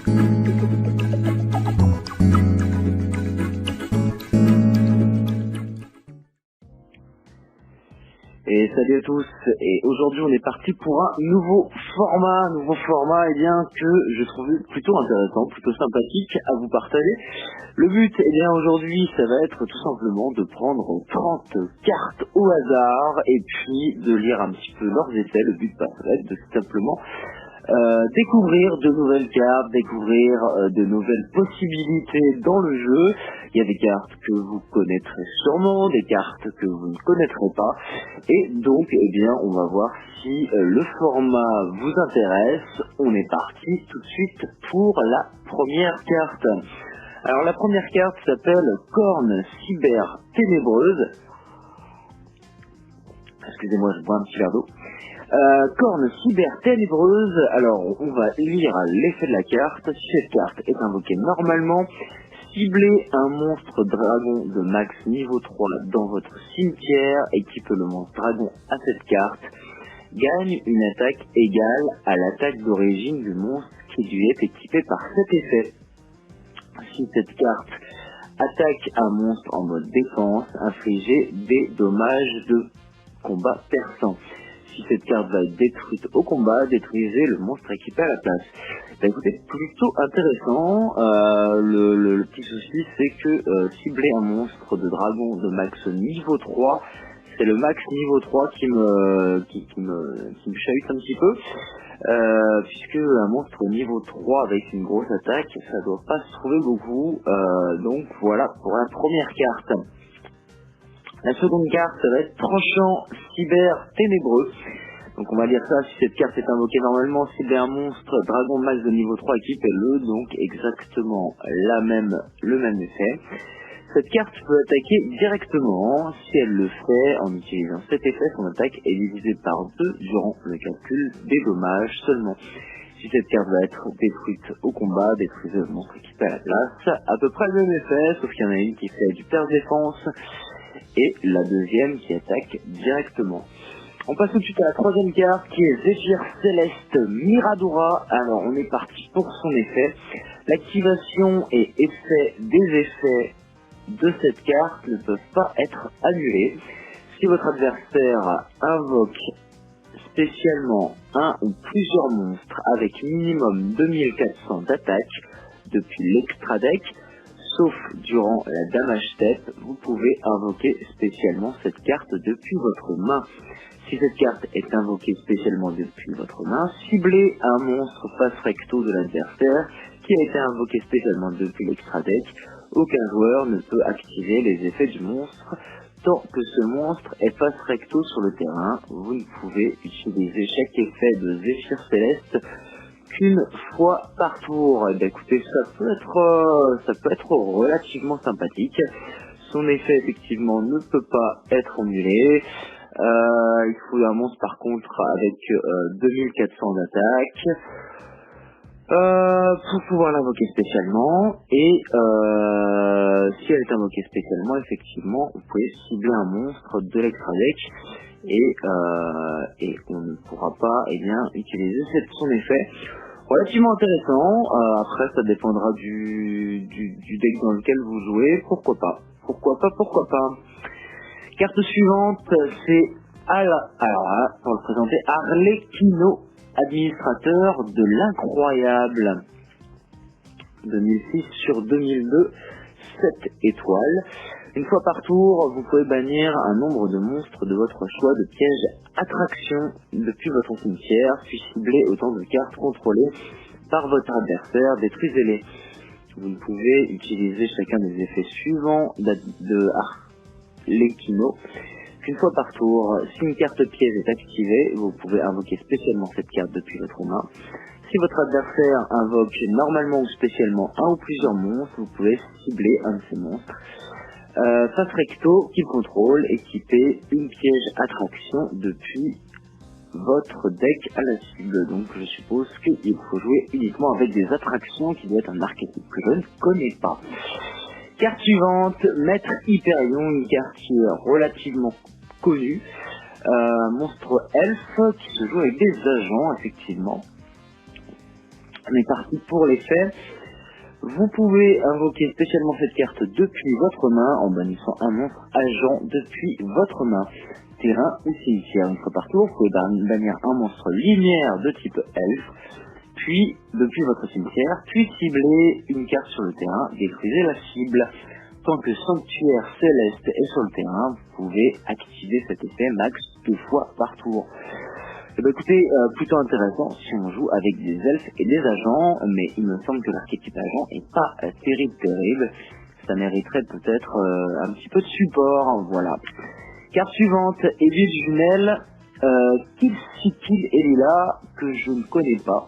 Et salut à tous, et aujourd'hui on est parti pour un nouveau format eh bien que je trouvais plutôt intéressant, plutôt sympathique à vous partager. Le but eh bien aujourd'hui ça va être tout simplement de prendre 30 cartes au hasard et puis de lire un petit peu leurs effets. Le but ça va être de simplement découvrir de nouvelles cartes, découvrir de nouvelles possibilités dans le jeu. Il y a des cartes que vous connaîtrez sûrement, des cartes que vous ne connaîtrez pas. Et donc, eh bien, on va voir si le format vous intéresse. On est parti tout de suite pour la première carte. Alors, la première carte s'appelle Corne Cyber Ténébreuse. Excusez-moi, je bois un petit verre d'eau. Corne cyber ténébreuse. Alors on va lire l'effet de la carte. Si cette carte est invoquée normalement, ciblez un monstre dragon de max niveau 3 dans votre cimetière, équipe le monstre dragon à cette carte, gagne une attaque égale à l'attaque d'origine du monstre qui lui est équipé par cet effet. Si cette carte attaque un monstre en mode défense, infligez des dommages de combat perçant. Si cette carte va être détruite au combat, détruisez le monstre équipé à la place. Bah écoutez, plutôt intéressant. Le petit souci, c'est que cibler un monstre de dragon de max niveau 3, c'est le max niveau 3 qui me chahute un petit peu. Puisque un monstre niveau 3 avec une grosse attaque, ça doit pas se trouver beaucoup. Donc voilà pour la première carte. La seconde carte, ça va être Tranchant Cyber Ténébreux. Donc on va dire ça, si cette carte est invoquée normalement, ciblez un monstre dragon max de niveau 3, équipez-le, donc exactement le même effet. Cette carte peut attaquer directement. Si elle le fait en utilisant cet effet, son attaque est divisée par 2 durant le calcul des dommages seulement. Si cette carte va être détruite au combat, détruisez le monstre équipé à la place. À peu près le même effet, sauf qu'il y en a une qui fait du perce-défense et la deuxième qui attaque directement. On passe tout de suite à la troisième carte qui est Zéphyr Céleste Miradora. Alors on est parti pour son effet. L'activation et effet des effets de cette carte ne peuvent pas être annulés. Si votre adversaire invoque spécialement un ou plusieurs monstres avec minimum 2400 d'attaque depuis l'extra deck, sauf durant la damage step, vous pouvez invoquer spécialement cette carte depuis votre main. Si cette carte est invoquée spécialement depuis votre main, ciblez un monstre face recto de l'adversaire qui a été invoqué spécialement depuis l'extra deck. Aucun joueur ne peut activer les effets du monstre tant que ce monstre est face recto sur le terrain. Vous ne pouvez utiliser chaque effet de Zéphyr Céleste qu'une fois par tour. Et bien, écoutez, ça peut être relativement sympathique. Son effet effectivement ne peut pas être annulé. Il faut un monstre par contre avec 2400 d'attaque pour pouvoir l'invoquer spécialement. Et si elle est invoquée spécialement, effectivement, vous pouvez cibler un monstre de l'extra deck et on ne pourra pas utiliser son effet. Relativement intéressant. Après ça dépendra du deck dans lequel vous jouez. Pourquoi pas. Carte suivante, c'est alors là, pour le présenter, Arlecchino, administrateur de l'incroyable. 2006 sur 2002, 7 étoiles. Une fois par tour, vous pouvez bannir un nombre de monstres de votre choix de pièges attraction depuis votre cimetière, puis cibler autant de cartes contrôlées par votre adversaire, détruisez-les. Vous ne pouvez utiliser chacun des effets suivants de Arlecchino qu'une fois par tour. Si une carte piège est activée, vous pouvez invoquer spécialement cette carte depuis votre main. Si votre adversaire invoque normalement ou spécialement un ou plusieurs monstres, vous pouvez cibler un de ces monstres. Face recto, qu'il contrôle, équipez une piège attraction depuis votre deck à la cible. Donc je suppose qu'il faut jouer uniquement avec des attractions, qui doit être un archétype que je ne connais pas. Carte suivante, Maître Hyperion, une carte qui est relativement connue. Monstre elfe qui se joue avec des agents, effectivement. On est parti pour les faits. Vous pouvez invoquer spécialement cette carte depuis votre main en bannissant un monstre agent depuis votre main. Terrain ou cimetière, une fois par tour, vous pouvez bannir un monstre lumière de type elfe, puis depuis votre cimetière, puis cibler une carte sur le terrain, détruisez la cible. Tant que sanctuaire céleste est sur le terrain, vous pouvez activer cet effet max 2 fois par tour. Eh bien, écoutez, plutôt intéressant si on joue avec des elfes et des agents, mais il me semble que l'archétype agent est pas terrible. Ça mériterait peut-être un petit peu de support, hein, voilà. Carte suivante, Aiguille jumelle, Kill Sikil Elila, que je ne connais pas.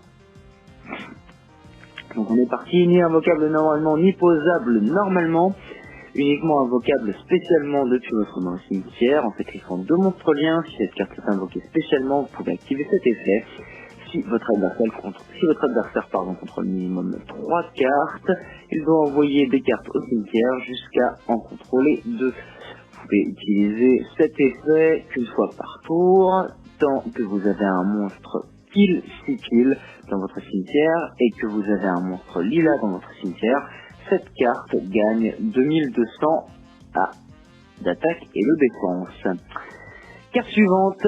Donc on est parti, ni invocable normalement, ni posable normalement. Uniquement invocable spécialement depuis votre main au cimetière, en sacrifiant 2 monstres liens. Si cette carte est invoquée spécialement, vous pouvez activer cet effet. Si votre adversaire contrôle minimum 3 cartes, il doit envoyer des cartes au cimetière jusqu'à en contrôler 2. Vous pouvez utiliser cet effet qu'une fois par tour, tant que vous avez un monstre kill 6 kills dans votre cimetière et que vous avez un monstre lila dans votre cimetière. Cette carte gagne 2200 d'attaque et de défense. Carte suivante,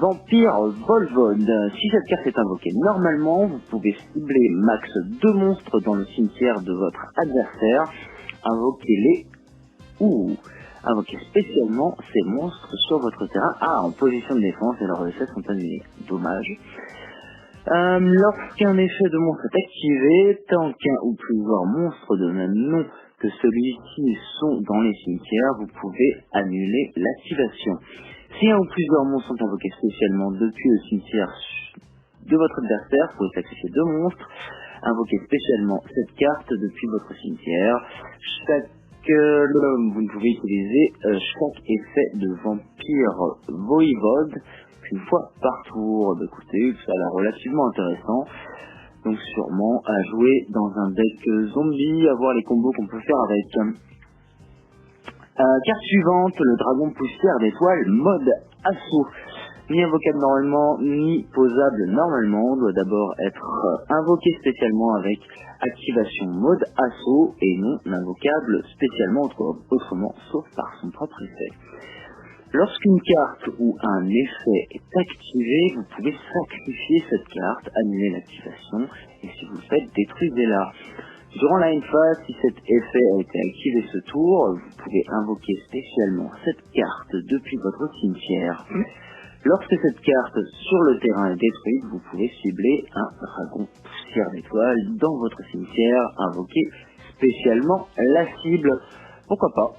Vampire Volvod. Si cette carte est invoquée normalement, vous pouvez cibler max 2 monstres dans le cimetière de votre adversaire. Invoquez-les ou invoquez spécialement ces monstres sur votre terrain en position de défense et leurs effets sont annulés. Dommage. Lorsqu'un effet de monstre est activé, tant qu'un ou plusieurs monstres de même nom que celui-ci sont dans les cimetières, vous pouvez annuler l'activation. Si un ou plusieurs monstres sont invoqués spécialement depuis le cimetière de votre adversaire, vous pouvez sacrifier 2 monstres, invoquer spécialement cette carte depuis votre cimetière. Vous ne pouvez utiliser chaque effet de vampire voivode une fois par tour. Écoutez, ça a l'air relativement intéressant. Donc sûrement à jouer dans un deck zombie, à voir les combos qu'on peut faire avec. Carte suivante, le dragon poussière d'étoile mode assaut. Ni invocable normalement, ni posable normalement, doit d'abord être invoqué spécialement avec activation mode assaut et non invocable spécialement autrement, sauf par son propre effet. Lorsqu'une carte ou un effet est activé, vous pouvez sacrifier cette carte, annuler l'activation, et si vous le faites, détruisez-la. Durant la phase, si cet effet a été activé ce tour, vous pouvez invoquer spécialement cette carte depuis votre cimetière. Lorsque cette carte sur le terrain est détruite, vous pouvez cibler un dragon poussière d'étoile dans votre cimetière, invoquer spécialement la cible. Pourquoi pas.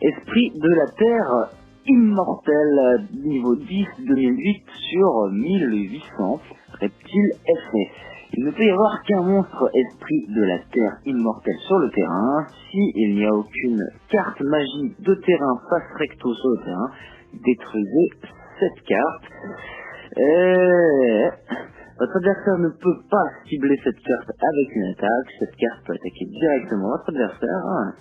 Esprit de la Terre immortel, niveau 10 2008 sur 1800, reptile effet. Il ne peut y avoir qu'un monstre esprit de la Terre immortel sur le terrain. S'il n'y a aucune carte magie de terrain face recto sur le terrain, détruisez cette carte. Votre adversaire ne peut pas cibler cette carte avec une attaque. Cette carte peut attaquer directement votre adversaire.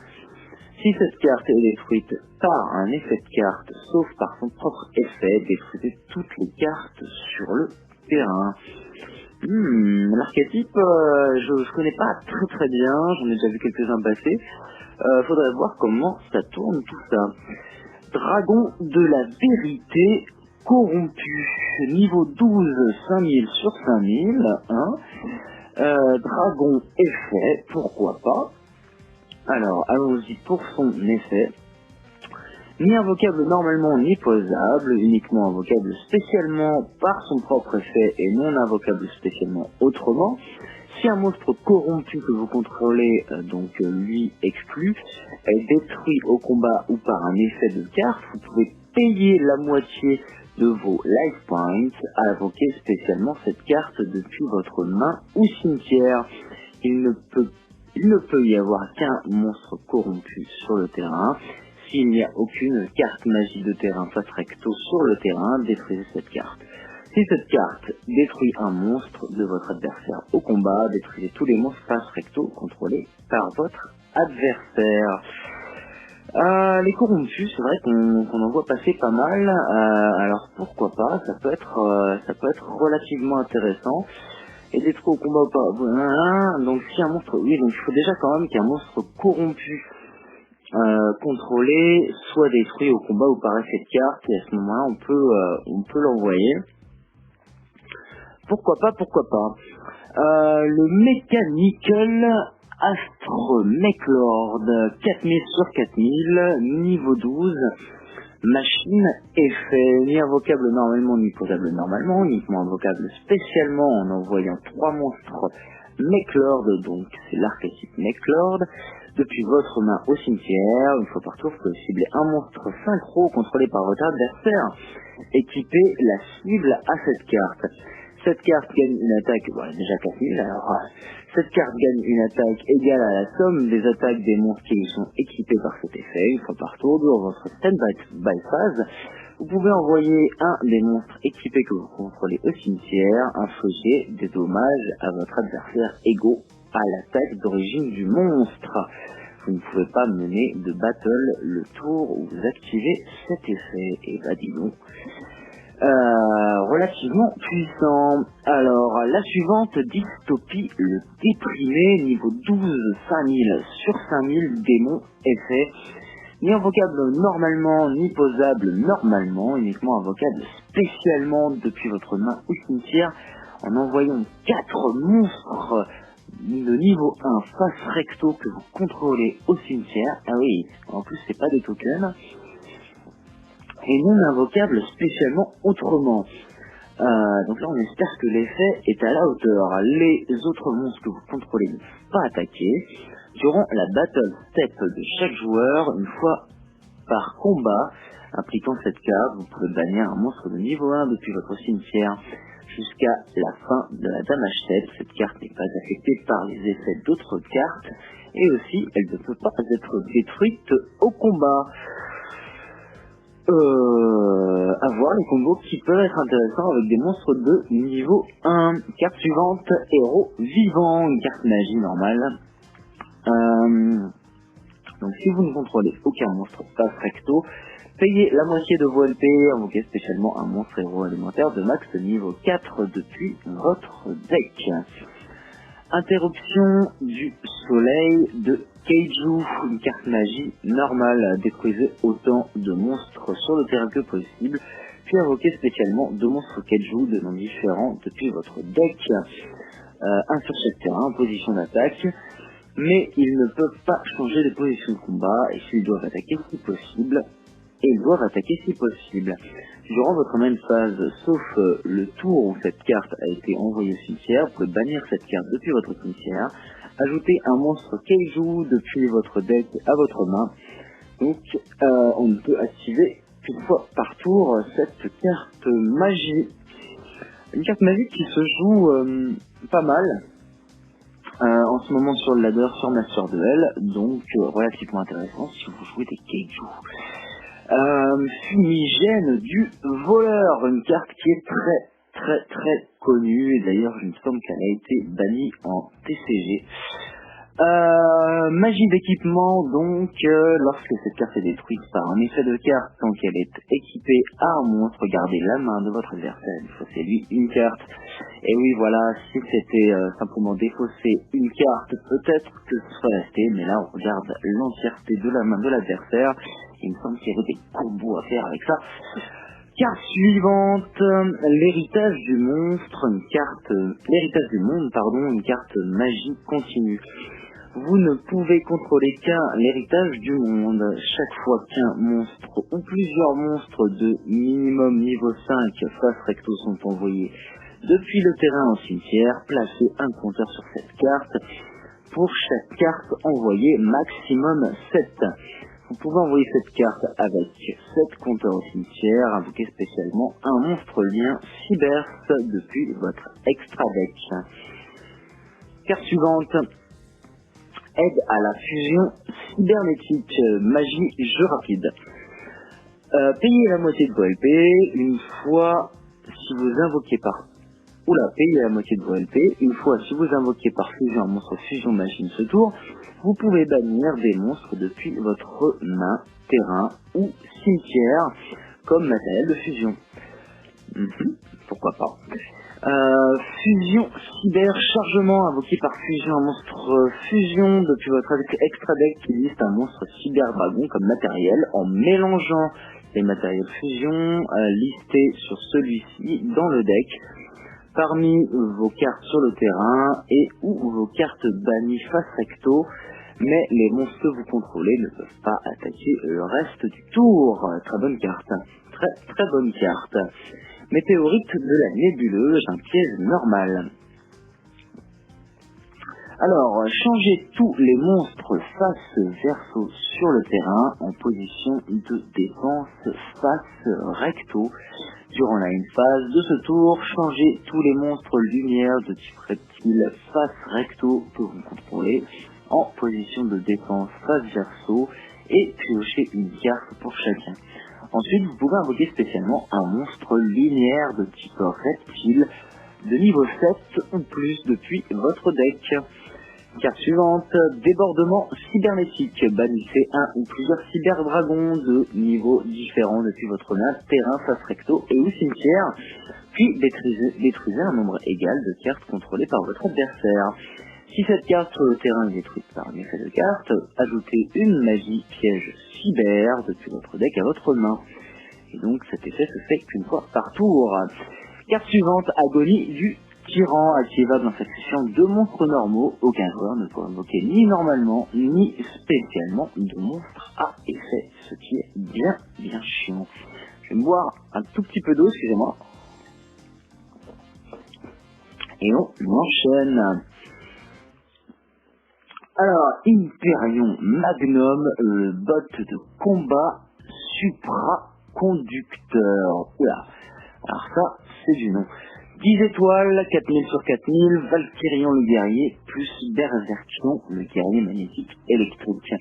Si cette carte est détruite par un effet de carte, sauf par son propre effet, détruisez toutes les cartes sur le terrain. L'archétype, je connais pas très bien, j'en ai déjà vu quelques-uns passer. Faudrait voir comment ça tourne tout ça. Dragon de la vérité corrompu, niveau 12, 5000 sur 5000, dragon effet, pourquoi pas. Alors, allons-y pour son effet. Ni invocable normalement, ni posable, uniquement invocable spécialement par son propre effet et non invocable spécialement autrement. Si un monstre corrompu que vous contrôlez, donc lui exclu, est détruit au combat ou par un effet de carte, vous pouvez payer la moitié de vos life points à invoquer spécialement cette carte depuis votre main ou cimetière. Il ne peut y avoir qu'un monstre corrompu sur le terrain. S'il n'y a aucune carte magie de terrain face recto sur le terrain, détruisez cette carte. Si cette carte détruit un monstre de votre adversaire au combat, détruisez tous les monstres face recto contrôlés par votre adversaire. Les corrompus, c'est vrai qu'on en voit passer pas mal. Alors pourquoi pas, ça peut être relativement intéressant. Et des trous au combat ou pas. Voilà. Donc si un monstre, oui, donc il faut déjà quand même qu'un monstre corrompu contrôlé soit détruit au combat ou par effet de carte, et à ce moment-là on peut l'envoyer. Pourquoi pas, pourquoi pas. Le Mechanical Astre Mechlord, 4000 sur 4000, niveau 12, machine, effet, ni invocable normalement, ni posable normalement, uniquement invocable spécialement en envoyant 3 monstres Mechlord, donc c'est l'archétype Mechlord, depuis votre main au cimetière. Une fois par tour, vous pouvez cibler un monstre synchro contrôlé par votre adversaire. Équipez la cible à cette carte. Cette carte gagne une attaque, voilà, déjà 4000, alors cette carte gagne une attaque égale à la somme des attaques des monstres qui sont équipés par cet effet. Une fois par tour, dans votre stand-by phase, vous pouvez envoyer un des monstres équipés que vous contrôlez au cimetière, infliger des dommages à votre adversaire égaux à l'attaque d'origine du monstre. Vous ne pouvez pas mener de battle le tour où vous activez cet effet. Et bah dis donc, relativement puissant. Alors, la suivante, Dystopie, le déprimé, niveau 12, 5000 sur 5000, démon, effet. Ni invocable normalement, ni posable normalement, uniquement invocable spécialement depuis votre main au cimetière, en envoyant 4 monstres de niveau 1 face recto que vous contrôlez au cimetière. Ah oui, en plus c'est pas des tokens. Et non invocable spécialement autrement. Donc là on espère que l'effet est à la hauteur. Les autres monstres que vous contrôlez ne sont pas attaqués. Durant la battle step de chaque joueur, une fois par combat impliquant cette carte, vous pouvez bannir un monstre de niveau 1 depuis votre cimetière jusqu'à la fin de la damage step. Cette carte n'est pas affectée par les effets d'autres cartes et aussi elle ne peut pas être détruite au combat. À voir les combos qui peuvent être intéressants avec des monstres de niveau 1. Carte suivante, héros vivant, une carte magie normale. Donc si vous ne contrôlez aucun monstre passe recto, payez la moitié de vos LP, invoquez spécialement un monstre héros alimentaire de max niveau 4 depuis votre deck. Interruption du soleil de Keiju, une carte magie normale, détruisez autant de monstres sur le terrain que possible, puis invoquez spécialement 2 monstres Keiju de noms différents depuis votre deck, un sur chaque terrain en position d'attaque, mais ils ne peuvent pas changer de position de combat, et s'ils doivent attaquer si possible, Durant votre main phase, sauf le tour où cette carte a été envoyée au cimetière, vous pouvez bannir cette carte depuis votre cimetière, ajouter un monstre Keiju depuis votre deck à votre main. Donc on ne peut activer qu'une fois par tour cette carte magie. Une carte magique qui se joue pas mal en ce moment sur le ladder, sur Master Duel, donc relativement intéressant si vous jouez des Keiju. Fumigène du voleur, une carte qui est très connue, et d'ailleurs il me semble qu'elle a été bannie en TCG. Magie d'équipement, donc lorsque cette carte est détruite par un effet de carte, tant qu'elle est équipée à un monstre, regardez la main de votre adversaire, défaussez lui une carte. Et oui voilà, si c'était simplement défausser une carte, peut-être que ce serait resté, mais là on regarde l'entièreté de la main de l'adversaire. Il me semble qu'il y avait des combos à faire avec ça. Carte suivante, l'héritage du monstre, l'héritage du monde, une carte magie continue. Vous ne pouvez contrôler qu'un l'héritage du monde. Chaque fois qu'un monstre ou plusieurs monstres de minimum niveau 5 face recto sont envoyés depuis le terrain au cimetière, placez un compteur sur cette carte. Pour chaque carte envoyée, maximum 7. Vous pouvez envoyer cette carte avec 7 compteurs au cimetière, invoquer spécialement un monstre lien Cyberse depuis votre extra deck. Carte suivante, aide à la fusion cybernétique, magie, jeu rapide. Payez la moitié de vos LP une fois si vous invoquez par Oula, payez la moitié de vos LP. Une fois, si vous invoquez par fusion un monstre fusion machine ce tour, vous pouvez bannir des monstres depuis votre main, terrain ou cimetière comme matériel de fusion. Pourquoi pas. Fusion cyber, chargement invoqué par fusion, un monstre fusion depuis votre extra deck qui liste un monstre cyber dragon comme matériel en mélangeant les matériels fusion listés sur celui-ci dans le deck parmi vos cartes sur le terrain et ou vos cartes bannies face recto, mais les monstres que vous contrôlez ne peuvent pas attaquer le reste du tour. Très bonne carte, très bonne carte. Météorite de la nébuleuse, un piège normal. Alors, changez tous les monstres face verso sur le terrain en position de défense face recto. Durant la une phase de ce tour, changez tous les monstres lumière de type reptile face recto que vous contrôlez en position de défense face verso et piochez une carte pour chacun. Ensuite, vous pouvez invoquer spécialement un monstre linéaire de type reptile de niveau 7 ou plus depuis votre deck. Carte suivante, débordement cybernétique. Bannissez un ou plusieurs cyberdragons de niveaux différents depuis votre main, terrain, face recto et ou cimetière, puis détruisez un nombre égal de cartes contrôlées par votre adversaire. Si cette carte sur le terrain est détruite par un effet de carte, ajoutez une magie piège cyber depuis votre deck à votre main. Et donc cet effet se fait qu'une fois par tour. Carte suivante, agonie du tyran, activable en succession de monstres normaux. Aucun joueur ne peut invoquer ni normalement ni spécialement de monstres à effet, ce qui est bien chiant. Je vais me boire un tout petit peu d'eau, excusez-moi. Et on enchaîne. Alors, Hyperion Magnum, bot de combat supraconducteur. Oula, alors ça, c'est du nom. 10 étoiles, 4000 sur 4000, Valkyrion le guerrier, plus Berserkion le guerrier magnétique électrique.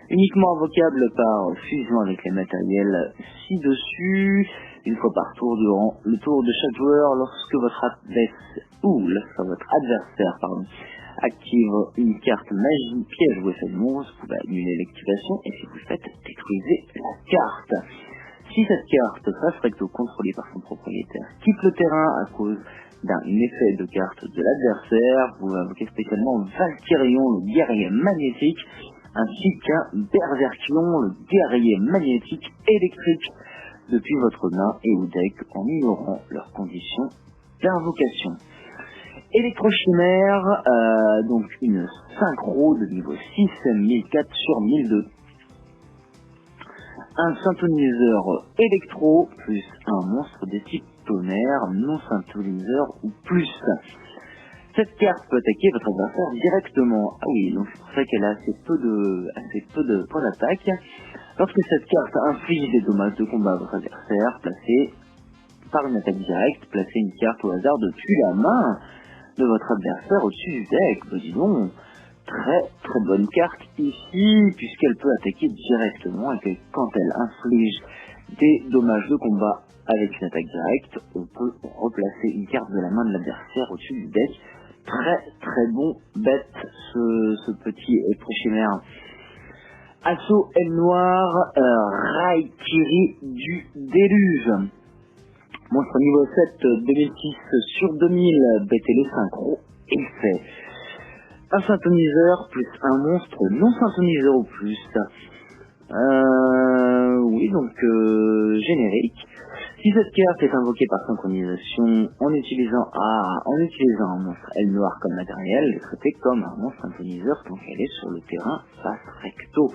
Uniquement invocable par fusion avec les matériels ci-dessus, une fois par tour durant le tour de chaque joueur, lorsque votre adversaire active une carte magie piège ou effet de monstre, vous pouvez annuler l'activation et si vous le faites, détruisez la carte. Si cette carte face recto contrôlée par son propriétaire quitte le terrain à cause d'un effet de carte de l'adversaire, vous invoquez spécialement Valkyrion, le guerrier magnétique, ainsi qu'un Berserkion, le guerrier magnétique électrique, depuis votre main et au deck en ignorant leurs conditions d'invocation. Électrochimère, donc une synchro de niveau 6, 1004 sur 1002. Un synthoniseur électro, plus un monstre de type tonnerre, non synthoniseur ou plus. Cette carte peut attaquer votre adversaire directement. Ah oui, donc c'est pour ça qu'elle a assez peu de points d'attaque. Lorsque cette carte inflige des dommages de combat à votre adversaire, placez par une attaque directe, placez une carte au hasard depuis la main de votre adversaire au-dessus du deck. Bah, dis donc, très bonne carte ici, puisqu'elle peut attaquer directement et que quand elle inflige des dommages de combat avec une attaque directe, on peut replacer une carte de la main de l'adversaire au-dessus du deck. Très bon bête ce petit électrochimère. Assaut aile noire, Raikiri du déluge. Monstre niveau 7, 2006 sur 2000, BTL synchro, effet. Un synthoniseur plus un monstre non synthoniseur ou plus. Oui, donc générique. Si cette carte est invoquée par synchronisation en utilisant un monstre aile noire comme matériel, elle est traitée comme un monstre synthoniseur tant qu'elle est sur le terrain face recto.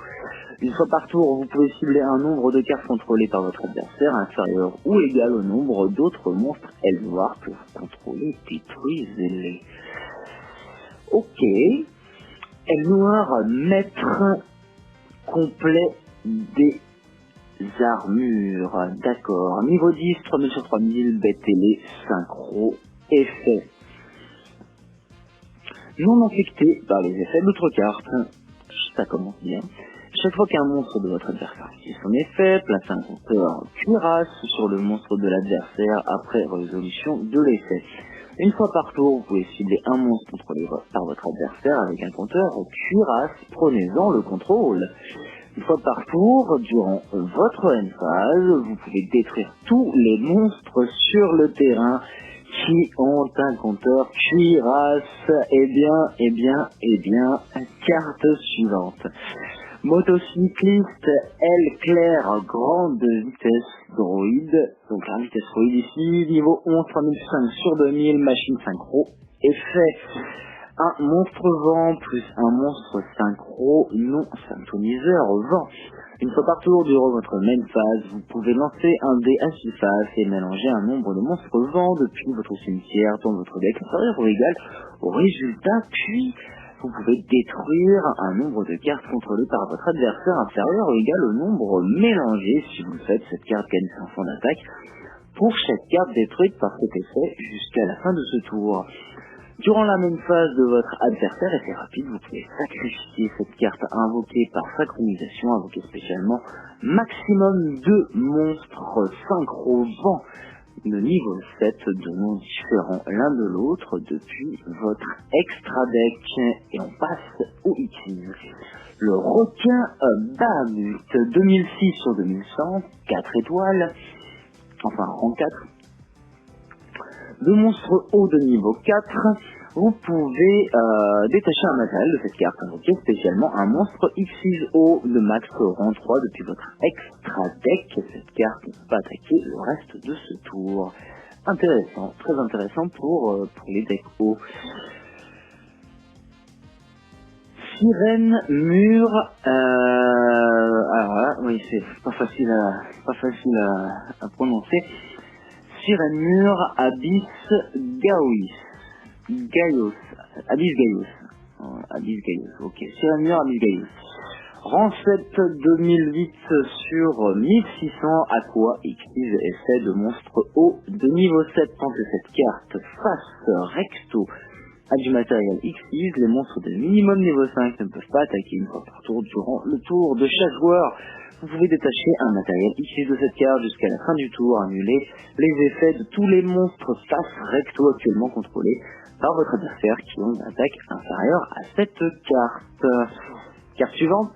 Une fois par tour, vous pouvez cibler un nombre de cartes contrôlées par votre adversaire inférieur ou égal au nombre d'autres monstres aile noire que vous contrôlez, détruisez-les. Ok. Aile noire, maître complet des armures, d'accord. Niveau 10, 3000 sur 3000, BTL, synchro, effet. Non infecté par les effets d'autres cartes. Ça commence bien. Chaque fois qu'un monstre de votre adversaire active son effet, placez un compteur cuirasse sur le monstre de l'adversaire après résolution de l'effet. Une fois par tour, vous pouvez cibler un monstre contrôlé par votre adversaire avec un compteur cuirasse, prenez-en le contrôle. Une fois par tour, durant votre end phase, vous pouvez détruire tous les monstres sur le terrain qui ont un compteur cuirasse. Carte suivante. Motocycliste L clair grande vitesse droïde. Donc la vitesse droïde ici, niveau 11, 3005 sur 2000, machine synchro. Effet, un monstre vent plus un monstre synchro non synthoniseur vent. Une fois par tour durant votre main phase, vous pouvez lancer un dé à 6 faces et mélanger un nombre de monstres vent depuis votre cimetière dans votre deck inférieur ou égal au résultat, puis vous pouvez détruire un nombre de cartes contrôlées par votre adversaire inférieur ou égal au nombre mélangé. Si vous le faites, cette carte gagne 500 d'attaque pour chaque carte détruite par cet effet jusqu'à la fin de ce tour. Durant la même phase de votre adversaire, et c'est rapide, vous pouvez sacrifier cette carte invoquée par synchronisation, invoquée spécialement maximum 2 monstres synchro vent de niveau 7 de noms différents l'un de l'autre depuis votre extra deck. Et on passe au X. Le requin Bahamut, 2006 sur 2100, 4 étoiles, enfin rang 4. De monstre haut de niveau 4, vous pouvez détacher un matériel de cette carte, invoquer spécialement un monstre X6O de max rang 3 depuis votre extra deck. Cette carte ne peut pas attaquer le reste de ce tour. Intéressant, très intéressant pour les decks hauts. Sirène mur, alors là, oui, c'est pas facile à prononcer. Sirène mur, Abyss Gaios, ok, Sirène mur, Abyss Gaios. Rang 7 2008 sur 1600, Aqua X effet de monstre haut de niveau 7. Tant que cette carte face recto à du matériel X, les monstres de minimum niveau 5 ne peuvent pas attaquer une fois par tour durant le tour de chaque joueur. Vous pouvez détacher un matériel X de cette carte jusqu'à la fin du tour, annuler les effets de tous les monstres face recto actuellement contrôlés par votre adversaire qui ont une attaque inférieure à cette carte. Carte suivante,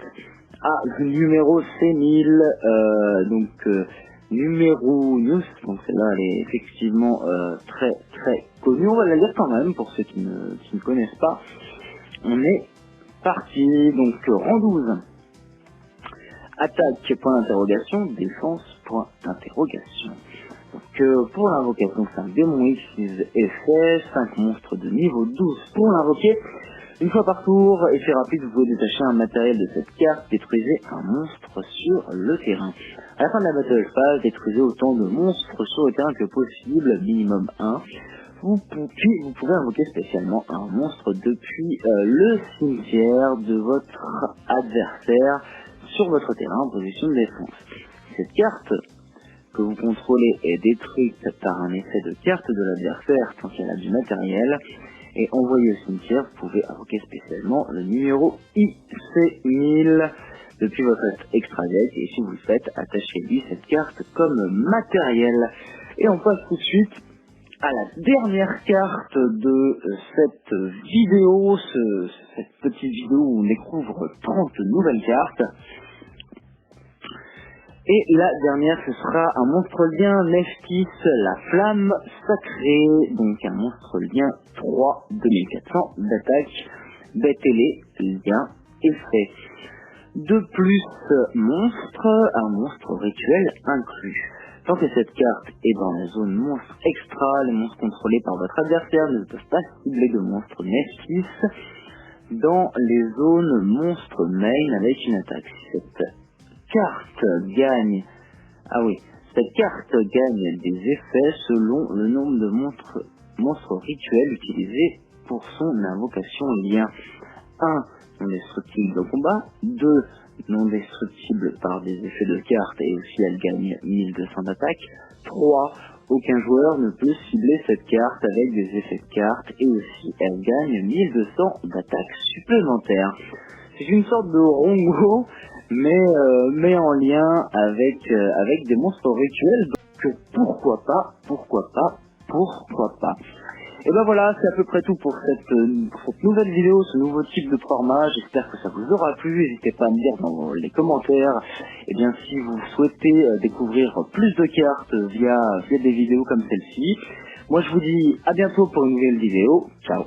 le numéro C1000, numéro news, donc celle-là elle est effectivement très très connue, on va la lire quand même pour ceux qui ne connaissent pas. On est parti, donc rang 12. Attaque, point d'interrogation, défense, point d'interrogation. Donc pour l'invocation, 5 démons X, effet, 5 monstres de niveau 12 pour l'invoquer. Une fois par tour, effet rapide, vous pouvez détacher un matériel de cette carte, détruisez un monstre sur le terrain. À la fin de la battle phase, détruisez autant de monstres sur le terrain que possible, minimum 1. Puis vous pouvez invoquer spécialement un monstre depuis le cimetière de votre adversaire sur votre terrain en position de défense. Cette carte que vous contrôlez est détruite par un effet de carte de l'adversaire tant qu'elle a du matériel et envoyée au cimetière. Vous pouvez invoquer spécialement le numéro IC1000 depuis votre extra deck et si vous le faites, attachez-lui cette carte comme matériel. Et on passe tout de suite à la dernière carte de cette vidéo, cette petite vidéo où on découvre 30 nouvelles cartes. Et la dernière, ce sera un monstre lien Neftis, la flamme sacrée, donc un monstre lien 3, 2400 d'attaque, bête ailée, lien, effet. De plus, un monstre rituel inclus. Tant que cette carte est dans la zone monstre extra, les monstres contrôlés par votre adversaire ne peuvent pas cibler de monstres Neftis dans les zones monstres main avec une attaque. Cette carte gagne des effets selon le nombre de monstres rituels utilisés pour son invocation lien. 1. Non destructible au combat. 2. Non destructible par des effets de carte et aussi elle gagne 1200 d'attaque. 3. Aucun joueur ne peut cibler cette carte avec des effets de carte et aussi elle gagne 1200 d'attaque supplémentaires. C'est une sorte de Rongo mais en lien avec des monstres rituels, donc pourquoi pas. Et ben voilà, c'est à peu près tout pour cette nouvelle vidéo, ce nouveau type de format. J'espère que ça vous aura plu. N'hésitez pas à me dire dans les commentaires, eh bien, si vous souhaitez découvrir plus de cartes via des vidéos comme celle-ci. Moi, je vous dis à bientôt pour une nouvelle vidéo. Ciao.